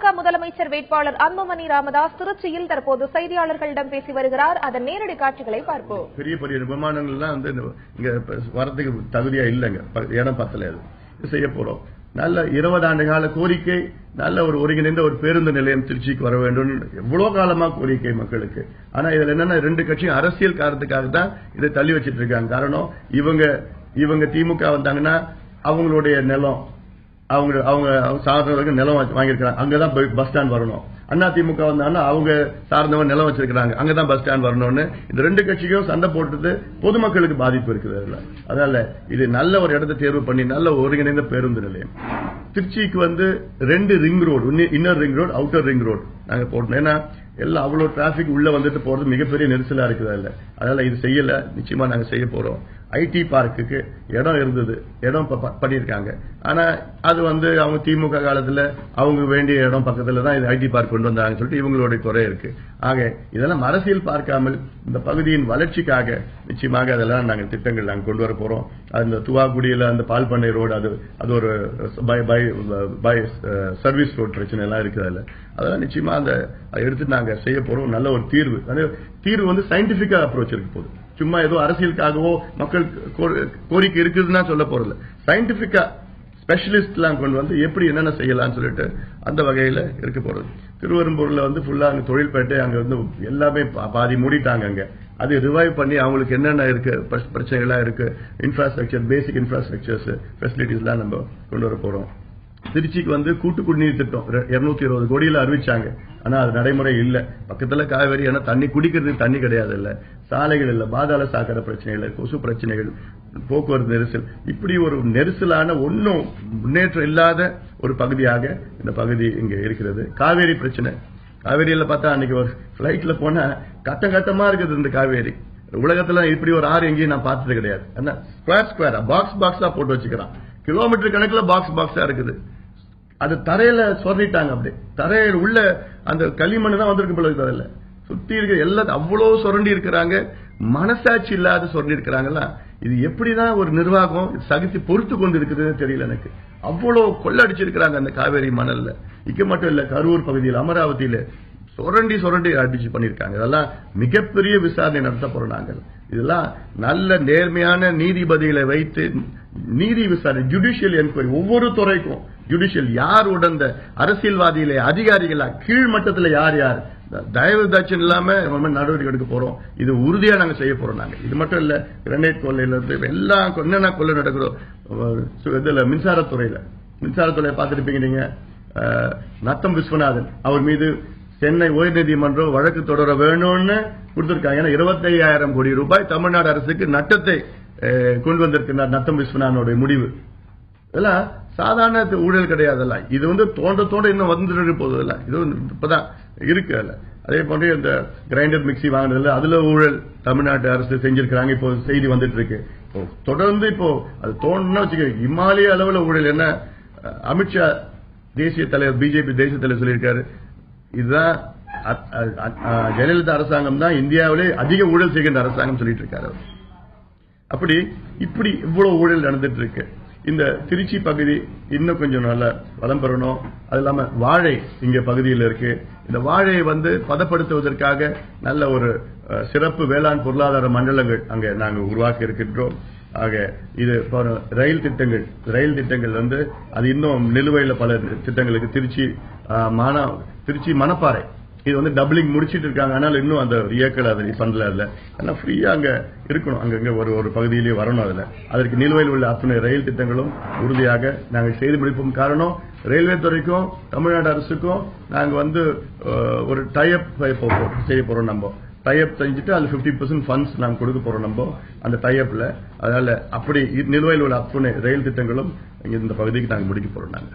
பாமக முதலமைச்சர் வேட்பாளர் அன்புமணி ராமதாஸ் திருச்சியில் தற்போது செய்தியாளர்களிடம் பேசி வருகிறார். அதன் நேரடி காட்சிகளை பார்ப்போம். பெரிய பெரிய விமானங்கள்லாம் வந்து இங்க வரதுக்கு தகுதியா இல்லைங்க, இடம் பத்தல. அது செய்ய போறோம். நல்ல 20 ஆண்டு கால கோரிக்கை, நல்ல ஒரு ஒருங்கிணைந்த ஒரு பேருந்து நிலையம் திருச்சிக்கு வர வேண்டும். எவ்வளவு காலமா கோரிக்கை மக்களுக்கு. ஆனா இதுல என்னன்னா 2 கட்சியும் அரசியல் காரணத்துக்காக தான் இதை தள்ளி வச்சிட்டு இருக்காங்க. காரணம் இவங்க திமுக வந்தாங்கன்னா அவங்களுடைய நிலம், அவங்க சார்ந்தவர்கள் நிலம் வாங்கியிருக்காங்க, அங்கதான் பஸ் ஸ்டாண்ட் வரணும். அண்ணா திமுக வந்தாங்கன்னா அவங்க சார்ந்தவங்க நிலம் வச்சிருக்காங்க, அங்கதான் பஸ் ஸ்டாண்ட் வரணும்னு இந்த 2 கட்சிக்கும் சண்டை போட்டுட்டு பொதுமக்களுக்கு பாதிப்பு இருக்குது. அதனால இது நல்ல ஒரு இடத்தை தேர்வு பண்ணி நல்ல ஒருங்கிணைந்த பேருந்து நிலையம் திருச்சிக்கு வந்து 2 ring road, inner ring road, outer ring road நாங்க போட்டோம். ஏன்னா எல்லாம் அவ்வளவு டிராபிக் உள்ள வந்துட்டு போறது மிகப்பெரிய நெரிசலா இருக்குதா இல்ல. அதனால இது செய்யல, நிச்சயமா நாங்க செய்ய போறோம். ஐடி பார்க்குக்கு இடம் இருந்தது, இடம் பண்ணிருக்காங்க. ஆனா அது வந்து அவங்க திமுக காலத்துல அவங்க வேண்டிய இடம் பக்கத்துல தான் இது ஐடி பார்க் கொண்டு வந்தாங்கன்னு சொல்லிட்டு இவங்களுடைய குறை இருக்கு. ஆக இதெல்லாம் அரசியல் பார்க்காமல் இந்த பகுதியின் வளர்ச்சிக்காக நிச்சயமாக அதெல்லாம் நாங்கள் திட்டங்கள் நாங்கள் கொண்டு வர போறோம். அந்த துவாக்குடியில அந்த பால் பண்ணை ரோடு, அது ஒரு சர்வீஸ் ரோடு பிரச்சனை எல்லாம் இருக்குது. அதுல அதெல்லாம் நிச்சயமா அதை எடுத்து நாங்க செய்ய போறோம். நல்ல ஒரு தீர்வு வந்து சயின்டிபிக்கா அப்ரோச் இருக்க போகுது. சும்மா ஏதோ அரசியலுக்காகவோ மக்கள் கோரிக்கை இருக்குதுன்னா சொல்ல போறது, சயின்டிபிக்கா ஸ்பெஷலிஸ்ட் எல்லாம் கொண்டு வந்து எப்படி என்னென்ன செய்யலாம்னு சொல்லிட்டு அந்த வகையில இருக்க போறது. திருவெரும்பூர்ல வந்து ஃபுல்லா அங்க தொழில்பேட்டை, அங்க வந்து எல்லாமே பாதி மூடிட்டாங்க. அங்க அது ரிவைவ் பண்ணி அவங்களுக்கு என்னென்ன இருக்கு பிரச்சனைகள்லாம் இருக்கு, இன்ஃப்ராஸ்ட்ரக்சர், பேசிக் இன்ஃப்ராஸ்ட்ரக்சர்ஸ் ஃபெசிலிட்டிஸ் எல்லாம் நம்ம கொண்டு வர போறோம். திருச்சிக்கு வந்து கூட்டு குடிநீர் திட்டம் 220 கோடியில அறிவிச்சாங்க. ஆனா அது நடைமுறை இல்ல. பக்கத்துல காவேரி, ஆனா தண்ணி குடிக்கிறதுக்கு தண்ணி கிடையாது. இல்ல சாலைகள் இல்ல, பாதாள சாக்கடை பிரச்சனைகள், கொசு பிரச்சனைகள், போக்குவரத்து நெரிசல், இப்படி ஒரு நெரிசலான ஒன்னும் முன்னேற்றம் இல்லாத ஒரு பகுதியாக இந்த பகுதி இங்க இருக்கிறது. காவேரி பிரச்சனை, காவேரியில பார்த்தா அன்னைக்கு ஒரு பிளைட்ல போனா கட்டமா இருக்குது இந்த காவேரி. உலகத்துல இப்படி ஒரு ஆறு எங்கேயும் நான் பார்த்தது கிடையாது. ஸ்கொயரா பாக்ஸா போட்டு வச்சுக்கிறான். கிலோமீட்டர் கணக்குல பாக்ஸா இருக்குது. அது தரையில சொரண்டிட்டாங்க. அப்படியே தரையில உள்ள அந்த களிமண் தான் வந்திருக்கு போல இருக்குது. அதில் சுத்தி இருக்க எல்லாத்தையும் அவ்வளவு சுரண்டி இருக்கிறாங்க. மனசாட்சி இல்லாத சுரண்டி இருக்கிறாங்கல்ல. இது எப்படிதான் ஒரு நிர்வாகம் சகித்து பொறுத்து கொண்டு இருக்குதுன்னு தெரியல எனக்கு. அவ்வளவு கொள்ளடிச்சிருக்கிறாங்க அந்த காவேரி மணல்ல. இங்க மட்டும் இல்ல, கரூர் பகுதியில், அமராவதியில சுரண்டி அடிச்சு பண்ணிருக்காங்க. இதெல்லாம் மிகப்பெரிய விசாரணை நடத்த போறோம் நாங்கள். இதெல்லாம் நல்ல நேர்மையான நீதிபதிகளை வைத்து நீதி விசாரணை, ஜுடிஷியல் என்கொயரி, ஒவ்வொரு துறைக்கும் ஜுடிஷியல் யார் உடந்த அரசியல்வாதிகளே, அதிகாரிகளா, கீழ் மட்டத்தில் யார் தயவு தாட்சம் இல்லாம நடவடிக்கை எடுக்க போறோம். இது உறுதியா நாங்க செய்ய போறோம். நாங்க இது மட்டும் இல்ல, கிரனைட் கொள்ளையில இருந்து எல்லாம் என்னென்ன கொள்ளை நடக்கிறோம். இதுல மின்சாரத்துறையை பார்த்திருப்பீங்க நீங்க. நத்தம் விஸ்வநாதன் அவர் மீது சென்னை உயர்நீதிமன்றம் வழக்கு தொடர வேணும்னு கொடுத்திருக்காங்க. ஏன்னா 25,000 கோடி ரூபாய் தமிழ்நாடு அரசுக்கு நட்டத்தை கொண்டு வந்திருக்கிறார் நத்தம் விஸ்வநாதனுடைய முடிவு. இதெல்லாம் சாதாரண ஊழல் கிடையாதுல்ல. இது வந்து தோண்ட இன்னும் வந்துட்டு போகுதுல்ல. இது இப்பதான் இருக்கு. அல்ல அதே போன்று இந்த கிரைண்டர் மிக்சி வாங்கினதுல அதுல ஊழல் தமிழ்நாட்டு அரசு செஞ்சிருக்கிறாங்க. இப்போ செய்தி வந்துட்டு இருக்கு. தொடர்ந்து இப்போ அது தோணுன்னா வச்சுக்க, இமாலய அளவுல ஊழல். என்ன அமித்ஷா தேசிய தலைவர், பிஜேபி தேசிய தலைவர் சொல்லியிருக்காரு, இதுதான் ஜெயலலிதா அரசாங்கம் தான் இந்தியாவிலே அதிக ஊழல் செய்கின்ற அரசாங்கம் சொல்லிட்டு இருக்காரு. அப்படி இப்படி இவ்வளவு ஊழல் நடந்துட்டு இருக்கு. இந்த திருச்சி பகுதி இன்னும் கொஞ்சம் நல்லா வளம் பெறணும். அது இல்லாம வாழை இங்க பகுதியில் இருக்கு. இந்த வாழையை வந்து பதப்படுத்துவதற்காக நல்ல ஒரு சிறப்பு வேளாண் பொருளாதார மண்டலங்கள் அங்க நாங்க உருவாக்கி இருக்கின்றோம். ஆக இது ரயில் திட்டங்கள் வந்து அது இன்னும் நிலுவையில் பல திட்டங்களுக்கு திருச்சி மணப்பாறை இது வந்து டபுளிங் முடிச்சிட்டு இருக்காங்க. ஆனால் இன்னும் அந்த இயக்கல் அதை பண்ணல. இல்ல ஏன்னா ஃப்ரீயா அங்க இருக்கணும். அங்கங்க ஒரு பகுதியிலேயே வரணும். அதுல அதற்கு நிலுவையில் உள்ள அத்தனை ரயில் திட்டங்களும் உறுதியாக நாங்கள் செய்து முடிப்போம். காரணம், ரயில்வே துறைக்கும் தமிழ்நாடு அரசுக்கும் நாங்க வந்து ஒரு டைப் செய்ய போறோம். நம்ம டைப் செஞ்சுட்டு அது 50% ஃபண்ட்ஸ் நாங்க கொடுக்க போறோம் நம்ம அந்த டைப்ல. அதனால அப்படி நிலுவையில் உள்ள அத்தனை ரயில் திட்டங்களும் இந்த பகுதிக்கு நாங்க முடிக்க போறோம் நாங்க.